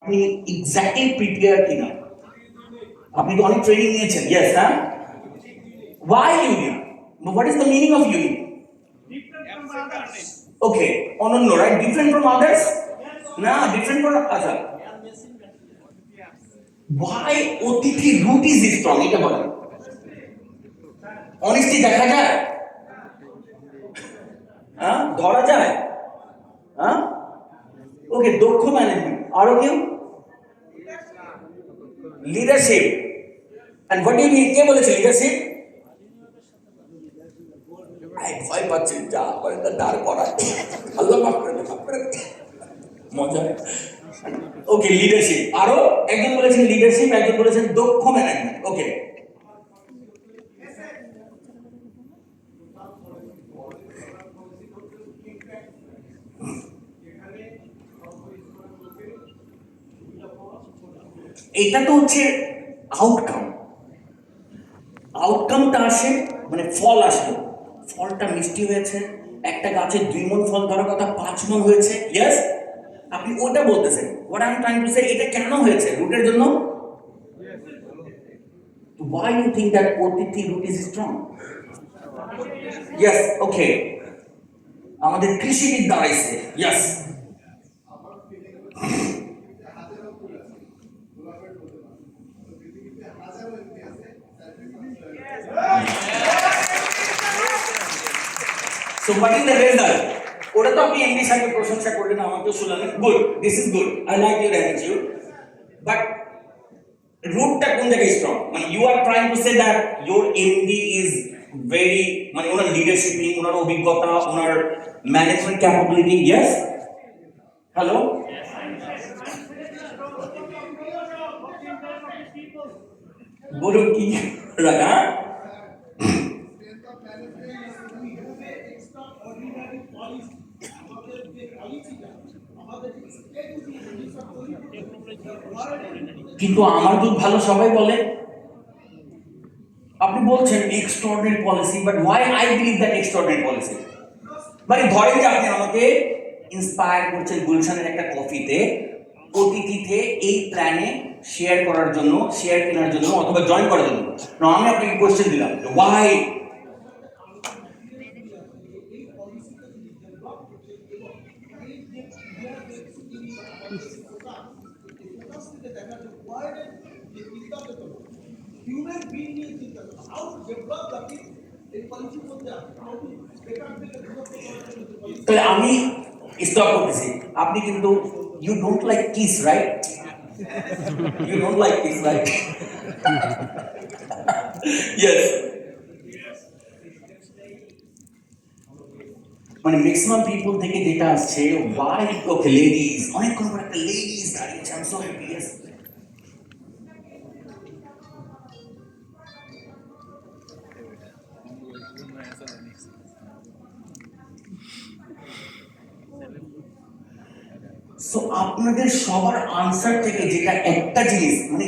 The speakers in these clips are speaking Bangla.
আপনি এক্স্যাক্টলি প্রিপেয়ার কিনা? আপনি তো অনেক ট্রেনিং নিয়েছেন, ইয়েস, হ্যাঁ? Why unique? What is the meaning of unique? Okay, অনন্য, right? Different from others? না, different from আচ্ছা। Why অতিথি root is strong? এটা বলেন। অনেস্টি দেখা যায়? হ্যাঁ, ধরা যায়? হ্যাঁ? ওকে, দক্ষ ম্যানেজমেন্ট। আরো কেউ? Leadership. And what do you mean? কে বলেছে লিডারশিপ? ভয় পাচ্ছেন, যা করেন তা দাঁড় করায়। আল্লাহ মাফ করে দেন, মাফ করে দেন। মজা। ওকে, লিডারশিপ। আরো একজন বলেছেন লিডারশিপ, একজন বলেছেন দক্ষ ম্যানেজমেন্ট। ওকে, এটা তো হচ্ছে আউটকাম। আউটকামটা আসে মানে ফল আসলো, ফলটা মিষ্টি হয়েছে, একটা গাছে 2 মণ ফল ধরার কথা 5 মণ হয়েছে, ইয়েস। আপনি ওটা বলতেছেন। What I am trying to সে, এটা কেন হয়েছে? রুটের জন্য। Why you think that অতিথি root is strong? Yes, okay. আমাদের কৃষিবিদ্যা আইছে, yes. So what is the result? ওটা তো আপনি এমডি সাহেবের প্রশংসা করলেন, আমাকেও শুনলেন, good, this is good, I like your attitude. But রুটটা কোন জায়গায় স্ট্রং? মানে you are trying to say that your MD is very, মানে ওনার লিডারশিপিং, ওনার অভিজ্ঞতা, ওনার ম্যানেজমেন্ট ক্যাপাবিলিটি, ইয়েস। হ্যালো, বলুন কি রাগা? কিন্তু আমার দুধ ভালো সবাই বলে। আপনি বলছেন extraordinary policy, but why I believe that extraordinary policy? মানে ধরেন যে আপনি আমাকে ইন্সপায়ার করছেন গুলশানের একটা কফিতে অতিথিতে এই প্ল্যানে শেয়ার করার জন্য, শেয়ার কেনার জন্য, অথবা জয়েন করার জন্য। আমি আপনাকে কোশ্চেন দিলাম, ওয়াই? তাহলে আমি স্টপ করতেছি। আপনি কিন্তু you don't like kiss, right? You don't like kiss, right? Yes. মানে ম্যাক্সিমাম পিপল থেকে যেটা আসছে, ওয়াই? ওকে, লেডিজ, অনেকক্ষণ পর একটা লেডিজ দাঁড়িয়েছে, I am so happy, yes. So আপনাদের সবার আনসার থেকে যেটা একটা জিনিস, মানে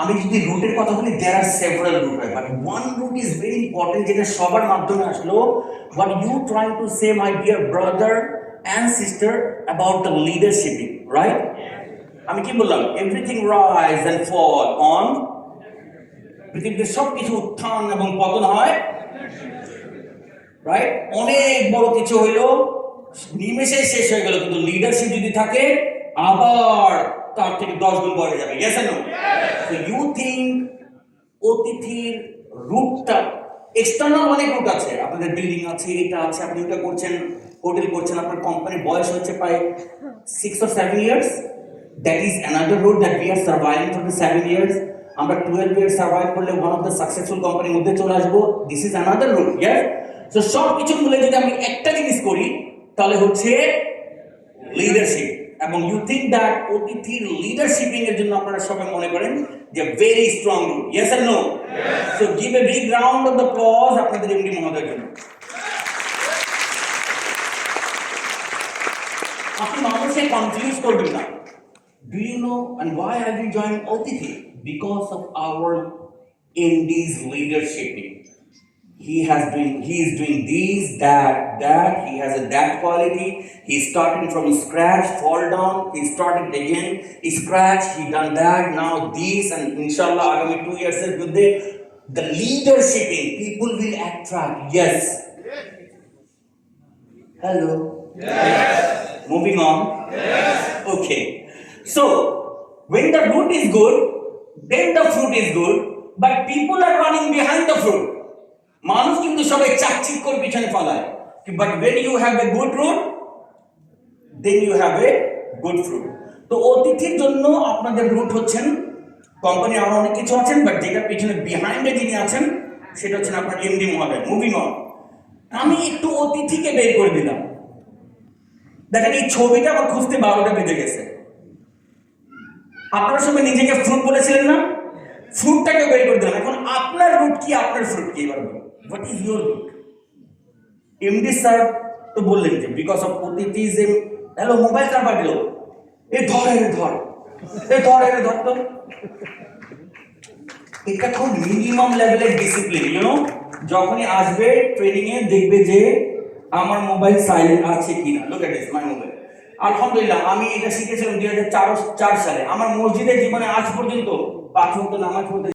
আমি যদি রুটের কথা বলি, there are several root, but one root is very important, যেটা সবার মাধ্যমে আসলো। What you trying to say, my dear brother and sister, about the leadershiping, right? আমি কি বললাম? Everything rise and fall on. পৃথিবীতে সবকিছু উত্থান এবং পতন হয়, রাইট? অনেক বড় কিছু হইলো নিমেষে শেষ হয়ে গেল, কিন্তু লিডারশিপ যদি থাকে আবার তার থেকে 10 গুণ বড় যাবে, yes and no? So you think অতিথির রুটটা, এক্সটার্নাল অনেক রুট আছে, আপনাদের বিল্ডিং আছে, এটা আছে, আপনি ওটা করছেন, হোটেল করছেন, আপনার কোম্পানির বয়স হচ্ছে প্রায় 6 or 7 years, that is another root that we are surviving for the 7 years। আমরা 12 years সার্ভাইভ করলে ওয়ান অফ দ্য সাকসেসফুল কোম্পানির মধ্যে চলে আসবো, this is another root, yes. So সব কিছু মিলে যদি আমি একটা জিনিস করি, তাহলে হচ্ছে লিডারশিপ। এবং ইউ থিঙ্ক দ্যাট অতিথির লিডারশিপিং এর জন্য আপনারা সবাই মনে করেন যে very strong root, yes and no? So give a big round of the applause আপনাদের এমডি মহোদয়ের জন্য। আপনি মানুষকে কনফিউজ করবেন না। Do you know and why have you join অতিথি? Because of our MD's leadershiping. he is doing this, that, he has a that quality, he's starting from scratch, fall down, he's starting again, scratch, he done that, now this, and inshallah, agami 2 years with the leadership in people will attract, yes. Hello? Yes. Moving on? Yes. Okay. So, when the root is good, then the fruit is good, but people are running behind the fruit. মানুষ কিন্তু সবাই চাকচিক করে পিছনে পালায়, but when you have a good root, then you have a good fruit. তো অতিথির জন্য আপনাদের রুট হচ্ছেন কোম্পানি, আরো অনেক কিছু আছেন, বাট যেটা পিছনে বিহাইন্ডে যিনি আছেন সেটা হচ্ছেন আপনার এমডি মহোদয়। মুভিং অন, আমি একটু অতিথিকে বের করে দিলাম। দেখেন এই ছবিটা আমার খুঁজতে 12টা বেজে গেছে। আপনার সঙ্গে নিজেকে ফ্রুট বলেছিলেন না, ফ্রুটটাকে বের করে দিলাম। এখন আপনার রুট কি, আপনার ফ্রুট কি, এবার what is your root? MD sir তো বললেন যে বিকজ অফ অতিথিজম, হ্যালো মোবাইল কার বাজলো, এ ধর তো এটা খুব মিনিমাম লেভেলের ডিসিপ্লিন, ইউনো। যখনই আসবে ট্রেনিং এ দেখবে যে আমার মোবাইল সাইলেন্ট আছে কিনা। Look at this, my mobile. আলহামদুলিল্লাহ আমি এটা শিখেছিলাম 2004 সালে। আমার মসজিদের জীবনে আজ পর্যন্ত 5 ওয়াক্ত নামাজ পড়তে